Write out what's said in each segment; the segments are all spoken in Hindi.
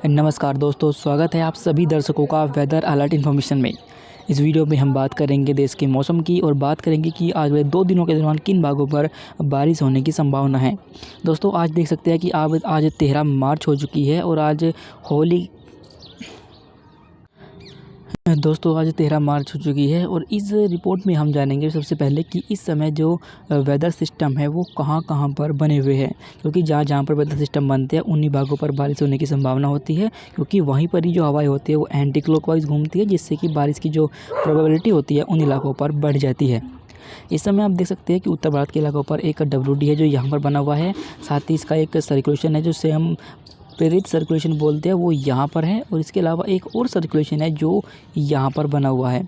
नमस्कार दोस्तों, स्वागत है आप सभी दर्शकों का वेदर अलर्ट इन्फॉर्मेशन में। इस वीडियो में हम बात करेंगे देश के मौसम की और बात करेंगे कि अगले 2 दिनों के दौरान किन भागों पर बारिश होने की संभावना है। दोस्तों आज देख सकते हैं कि आज 13 मार्च हो चुकी है और आज होली दोस्तों आज 13 मार्च हो चुकी है और इस रिपोर्ट में हम जानेंगे सबसे पहले कि इस समय जो वेदर सिस्टम है वो कहाँ-कहाँ पर बने हुए हैं, क्योंकि जहाँ पर वेदर सिस्टम बनते हैं उन्हीं भागों पर बारिश होने की संभावना होती है, क्योंकि वहीं पर ही जो हवाएं होती है वो एंटी क्लॉकवाइज घूमती है, जिससे कि बारिश की जो प्रोबेबिलिटी होती है उन इलाकों पर बढ़ जाती है। इस समय आप देख सकते हैं कि उत्तर भारत के इलाकों पर एक WD है जो यहाँ पर बना हुआ है, साथ ही इसका एक सर्कुलेशन है जिससे हम प्रेरित सर्कुलेशन बोलते हैं, वो यहाँ पर है और इसके अलावा एक और सर्कुलेशन है जो यहाँ पर बना हुआ है।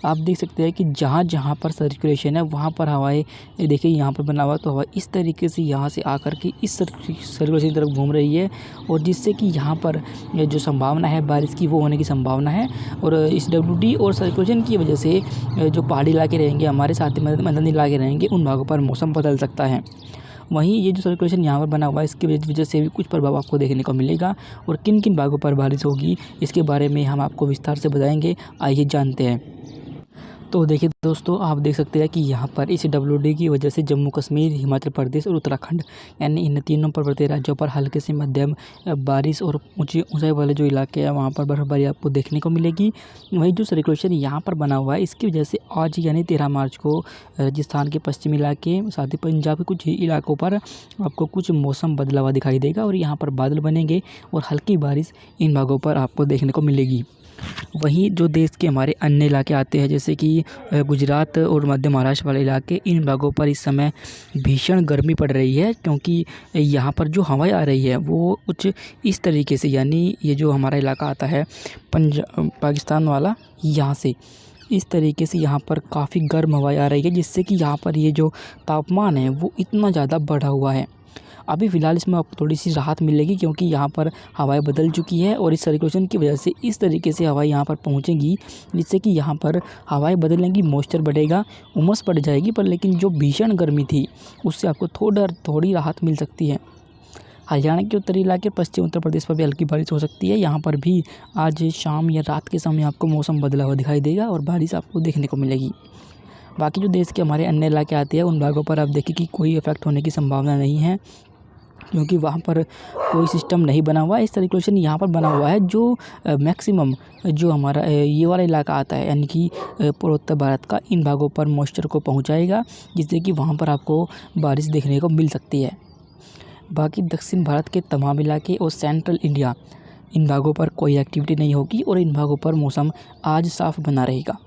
आप देख सकते हैं कि जहाँ पर सर्कुलेशन है वहाँ पर हवाएं, देखिए यहाँ पर बना हुआ, तो हवा इस तरीके से यहाँ से आकर के इस सर्कुलेशन की तरफ घूम रही है और जिससे कि यहाँ पर जो संभावना है बारिश की वो होने की संभावना है। और इस WD और सर्कुलेशन की वजह से जो पहाड़ी इलाके रहेंगे, हमारे साथ ही मैदानी इलाके रहेंगे, उन भागों पर मौसम बदल सकता है। वहीं ये जो सर्कुलेशन यहाँ पर बना हुआ है इसकी वजह से भी कुछ प्रभाव आपको देखने को मिलेगा और किन किन भागों पर बारिश होगी इसके बारे में हम आपको विस्तार से बताएंगे। आइए जानते हैं। तो देखिए दोस्तों, आप देख सकते हैं कि यहाँ पर इस WD की वजह से जम्मू कश्मीर, हिमाचल प्रदेश और उत्तराखंड यानी इन तीनों पर्वतीय राज्यों पर हल्के से मध्यम बारिश और ऊंचाई वाले जो इलाके हैं वहाँ पर बर्फबारी आपको देखने को मिलेगी। वहीं जो सर्कुलेशन यहाँ पर बना हुआ है इसकी वजह से आज यानी 13 मार्च को राजस्थान के पश्चिमी इलाके, साथ ही पंजाब के कुछ इलाकों पर आपको कुछ मौसम बदला हुआ दिखाई देगा और यहाँ पर बादल बनेंगे और हल्की बारिश इन भागों पर आपको देखने को मिलेगी। वहीं जो देश के हमारे अन्य इलाके आते हैं जैसे कि गुजरात और मध्य महाराष्ट्र वाले इलाके, इन भागों पर इस समय भीषण गर्मी पड़ रही है, क्योंकि यहाँ पर जो हवाएं आ रही है वो कुछ इस तरीके से, यानी ये जो हमारा इलाका आता है पाकिस्तान वाला, यहाँ से इस तरीके से यहाँ पर काफ़ी गर्म हवाएं आ रही है, जिससे कि यहाँ पर ये जो तापमान है वो इतना ज़्यादा बढ़ा हुआ है। अभी फ़िलहाल इसमें आपको थोड़ी सी राहत मिलेगी, क्योंकि यहाँ पर हवाएं बदल चुकी है और इस सर्कुलेशन की वजह से इस तरीके से हवाएं यहाँ पर पहुँचेंगी, जिससे कि यहाँ पर हवाएं बदलेंगी, मॉइस्चर बढ़ेगा, उमस बढ़ जाएगी, पर लेकिन जो भीषण गर्मी थी उससे आपको थोड़ी राहत मिल सकती है। हरियाणा के उत्तरी इलाके, पश्चिम उत्तर प्रदेश पर भी हल्की बारिश हो सकती है। यहाँ पर भी आज शाम या रात के समय आपको मौसम बदला हुआ दिखाई देगा और बारिश आपको देखने को मिलेगी। बाकी जो देश के हमारे अन्य इलाके आते हैं उन भागों पर आप देखिए कि कोई इफेक्ट होने की संभावना नहीं है, क्योंकि वहाँ पर कोई सिस्टम नहीं बना हुआ है। इस सर्कुलेशन यहाँ पर बना हुआ है जो मैक्सिमम जो हमारा ये वाला इलाका आता है, यानी कि पूर्वोत्तर भारत का, इन भागों पर मॉइस्चर को पहुँचाएगा, जिससे कि वहाँ पर आपको बारिश देखने को मिल सकती है। बाकी दक्षिण भारत के तमाम इलाके और सेंट्रल इंडिया, इन भागों पर कोई एक्टिविटी नहीं होगी और इन भागों पर मौसम आज साफ बना रहेगा।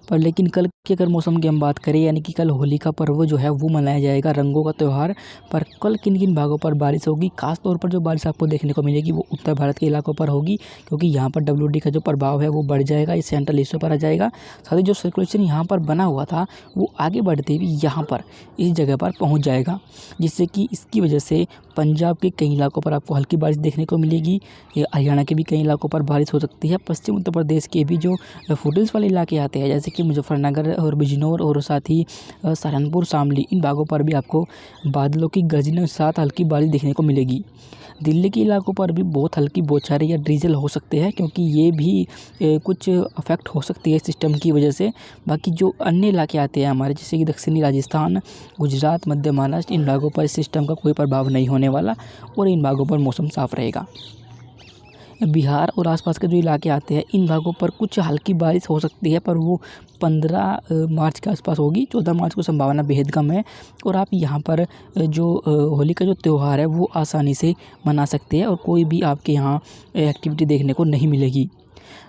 पर लेकिन कल की अगर मौसम की हम बात करें, यानी कि कल होली का पर्व जो है वो मनाया जाएगा, रंगों का त्यौहार। पर कल किन किन भागों पर बारिश होगी, खास तौर पर जो बारिश आपको देखने को मिलेगी वो उत्तर भारत के इलाकों पर होगी, क्योंकि यहाँ पर WD का जो प्रभाव है वो बढ़ जाएगा, इस सेंट्रल हिस्सों पर आ जाएगा। साथ ही जो सर्कुलेशन यहाँ पर बना हुआ था वो आगे बढ़ते हुए यहाँ पर इस जगह पर पहुँच जाएगा, जिससे कि इसकी वजह से पंजाब के कई इलाकों पर आपको हल्की बारिश देखने को मिलेगी। हरियाणा के भी कई इलाकों पर बारिश हो सकती है। पश्चिम उत्तर प्रदेश के भी जो फुटहिल्स वाले इलाके आते हैं जैसे कि मुजफ्फरनगर और बिजनौर और साथ ही सहारनपुर, शामली, इन भागों पर भी आपको बादलों की गर्जने के साथ हल्की बारिश देखने को मिलेगी। दिल्ली के इलाकों पर भी बहुत हल्की बौछारें या ड्रिजल हो सकते हैं, क्योंकि ये भी कुछ अफेक्ट हो सकती है सिस्टम की वजह से। बाकी जो अन्य इलाके आते हैं हमारे जैसे कि दक्षिणी राजस्थान, गुजरात, मध्य महाराष्ट्र, इन भागों पर इस सिस्टम का कोई प्रभाव नहीं होने वाला और इन भागों पर मौसम साफ रहेगा। बिहार और आसपास के जो इलाके आते हैं इन भागों पर कुछ हल्की बारिश हो सकती है, पर वो 15 मार्च के आसपास होगी। 14 मार्च को संभावना बेहद कम है और आप यहाँ पर जो होली का जो त्यौहार है वो आसानी से मना सकते हैं और कोई भी आपके यहाँ एक्टिविटी देखने को नहीं मिलेगी।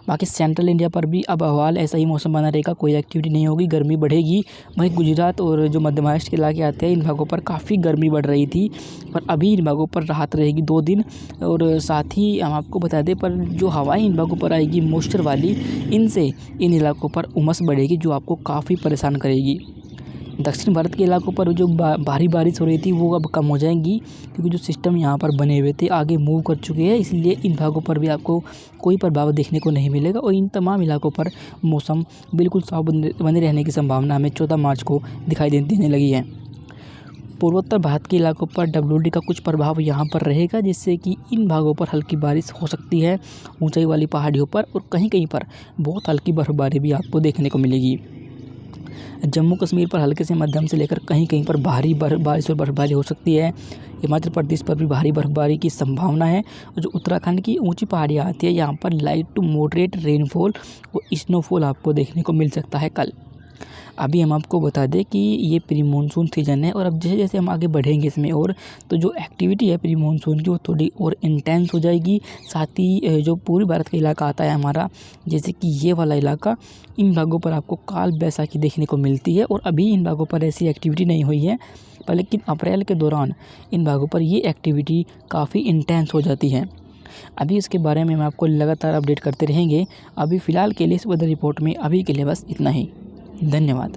बाकी सेंट्रल इंडिया पर भी अब हवाल ऐसा ही मौसम बना रहेगा, कोई एक्टिविटी नहीं होगी, गर्मी बढ़ेगी। वहीं गुजरात और जो मध्य महाराष्ट्र के इलाके आते हैं इन भागों पर काफ़ी गर्मी बढ़ रही थी, पर अभी इन भागों पर राहत रहेगी 2 दिन। और साथ ही हम आपको बता दें, पर जो हवाएं इन भागों पर आएगी मॉइस्चर वाली, इनसे इन इलाकों पर उमस बढ़ेगी जो आपको काफ़ी परेशान करेगी। दक्षिण भारत के इलाकों पर जो भारी बारिश हो रही थी वो अब कम हो जाएंगी, क्योंकि जो सिस्टम यहाँ पर बने हुए थे आगे मूव कर चुके हैं, इसलिए इन भागों पर भी आपको कोई प्रभाव देखने को नहीं मिलेगा और इन तमाम इलाकों पर मौसम बिल्कुल साफ बने रहने की संभावना हमें 14 मार्च को दिखाई देने लगी है। पूर्वोत्तर भारत के इलाकों पर WD का कुछ प्रभाव यहाँ पर रहेगा, जिससे कि इन भागों पर हल्की बारिश हो सकती है ऊंचाई वाली पहाड़ियों पर, और कहीं कहीं पर बहुत हल्की बर्फबारी भी आपको देखने को मिलेगी। जम्मू कश्मीर पर हल्के से मध्यम से लेकर कहीं कहीं पर भारी बारिश और बर्फबारी हो सकती है। हिमाचल प्रदेश पर भी भारी बर्फबारी की संभावना है। और जो उत्तराखंड की ऊंची पहाड़ियाँ आती है, यहाँ पर लाइट टू मॉडरेट रेनफॉल और स्नोफॉल आपको देखने को मिल सकता है कल। अभी हम आपको बता दें कि ये प्री मानसून सीजन है, और अब जैसे जैसे हम आगे बढ़ेंगे इसमें और तो जो एक्टिविटी है प्री मानसून की वो थोड़ी और इंटेंस हो जाएगी। साथ ही जो पूर्वी भारत का इलाका आता है हमारा, जैसे कि ये वाला इलाका, इन भागों पर आपको काल बैसाखी देखने को मिलती है। और अभी इन भागों पर ऐसी एक्टिविटी नहीं हुई है, पर लेकिन अप्रैल के दौरान इन भागों पर ये एक्टिविटी काफ़ी इंटेंस हो जाती है। अभी इसके बारे में हम आपको लगातार अपडेट करते रहेंगे। अभी फ़िलहाल के लिए इस वेदर रिपोर्ट में अभी के लिए बस इतना ही। धन्यवाद।